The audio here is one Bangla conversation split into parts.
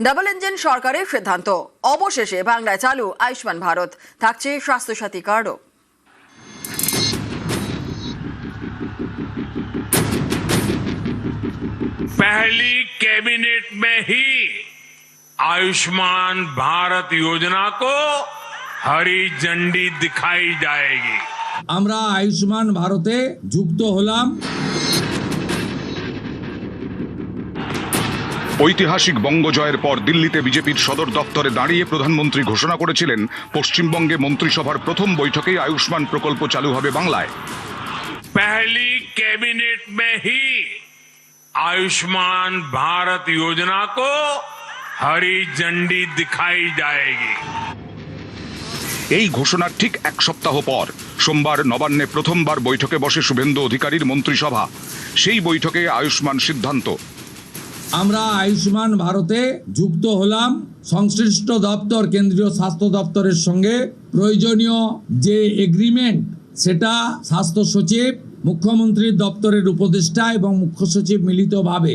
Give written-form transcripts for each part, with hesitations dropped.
ডাবল ইঞ্জিন সরকারের সিদ্ধান্ত, অবশেষে বাংলায় চালু আয়ুষ্মান ভারত, থাকছে স্বাস্থ্যসাথী কার্ডও। पहली कैबिनेट में ही आयुष्मान भारत योजना को हरी झंडी दिखाई जाएगी। আমরা আয়ুষ্মান ভারতে যুক্ত হলাম। ঐতিহাসিক বঙ্গজয়ের পর দিল্লিতে বিজেপির সদর দপ্তরে দাঁড়িয়ে প্রধানমন্ত্রী ঘোষণা করেছিলেন, পশ্চিমবঙ্গে মন্ত্রিসভার প্রথম বৈঠকেই আয়ুষ্মান প্রকল্প চালু হবে বাংলায়। पहली कैबिनेट में ही आयुष्मान भारत योजना को हरी झंडी दिखाई जाएगी। এই ঘোষণার ঠিক এক সপ্তাহ পর সোমবার নবান্নে প্রথমবার বৈঠকে বসে শুভেন্দু অধিকারীর মন্ত্রিসভা। সেই বৈঠকে আয়ুষ্মান সিদ্ধান্ত। আমরা আয়ুষ্মান ভারতে যুক্ত হলাম। সংশ্লিষ্ট দপ্তর, কেন্দ্রীয় স্বাস্থ্য দপ্তরের সঙ্গে প্রয়োজনীয় যে এগ্রিমেন্ট, সেটা স্বাস্থ্য সচিব, মুখ্যমন্ত্রীর দপ্তরের উপদেষ্টা এবং মুখ্য সচিব মিলিতভাবে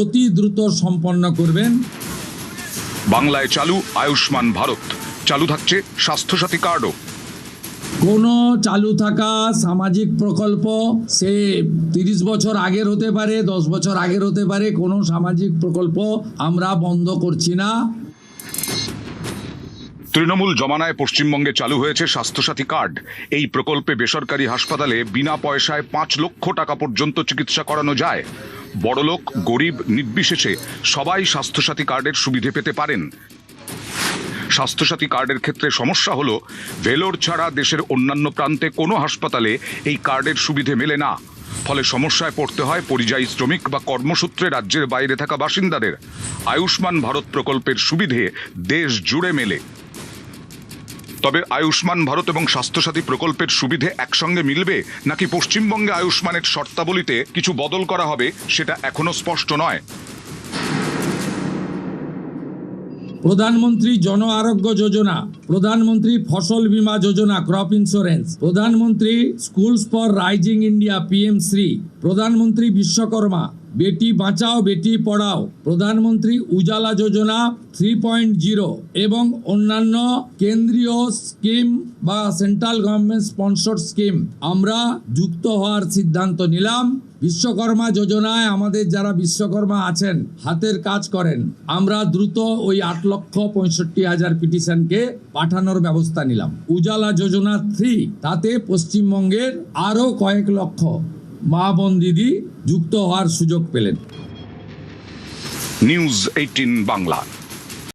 অতি দ্রুত সম্পন্ন করবেন। বাংলায় চালু আয়ুষ্মান ভারত, চালু থাকছে স্বাস্থ্যসাথী কার্ডও। কোনো চালু থাকা সামাজিক প্রকল্প, সে 30 বছর আগের হতে পারে, 10 বছর আগের হতে পারে, কোনো সামাজিক প্রকল্প আমরা বন্ধ করছি না। তৃণমূল জমানায় পশ্চিমবঙ্গে চালু হয়েছে স্বাস্থ্যসাথী কার্ড। এই প্রকল্পে বেসরকারি হাসপাতালে বিনা পয়সায় 5 লক্ষ টাকা পর্যন্ত চিকিৎসা করানো যায়। বড়লোক গরিব নির্বিশেষে সবাই স্বাস্থ্যসাথী কার্ডের সুবিধে পেতে পারেন। স্বাস্থ্যসাথী কার্ডের ক্ষেত্রে সমস্যা হলো, ভেলোর ছাড়া দেশের অন্যান্য প্রান্তে কোনো হাসপাতালে এই কার্ডের সুবিধে মেলে না। ফলে সমস্যায় পড়তে হয় পরিযায়ী শ্রমিক বা কর্মসূত্রে রাজ্যের বাইরে থাকা বাসিন্দাদের। আয়ুষ্মান ভারত প্রকল্পের সুবিধে দেশ জুড়ে মেলে। তবে আয়ুষ্মান ভারত এবং স্বাস্থ্যসাথী প্রকল্পের সুবিধে একসঙ্গে মিলবে, নাকি পশ্চিমবঙ্গে আয়ুষ্মানের শর্তাবলীতে কিছু বদল করা হবে, সেটা এখনো স্পষ্ট নয়। প্রধানমন্ত্রী জন আরোগ্য যোজনা, প্রধানমন্ত্রী ফসল বীমা যোজনা, ক্রপ ইন্স্যুরেন্স, প্রধানমন্ত্রী স্কুলস ফর রাইজিং ইন্ডিয়া PM-শ্রী, প্রধানমন্ত্রী বিশ্বকর্মা, বেটি বাঁচাও বেটি পড়াও, প্রধানমন্ত্রী উজালা যোজনা 3.0 এবং অন্যান্য কেন্দ্রীয় স্কিম বা সেন্ট্রাল গভর্নমেন্ট স্পন্সর্ড স্কিম আমরা যুক্ত হওয়ার সিদ্ধান্ত নিলাম। বিশ্বকর্মা যোজনায় আমাদের যারা বিশ্বকর্মা আছেন, হাতের কাজ করেন, আমরা দ্রুত ওই 8,65,000 পিটিশনকে পাঠানোর ব্যবস্থা নিলাম। উজালা যোজনা 3, তাতে পশ্চিমবঙ্গের আরো কয়েক লক্ষ মা বোন দিদি যুক্ত হওয়ার সুযোগ পেলেন। নিউজ 18 বাংলা।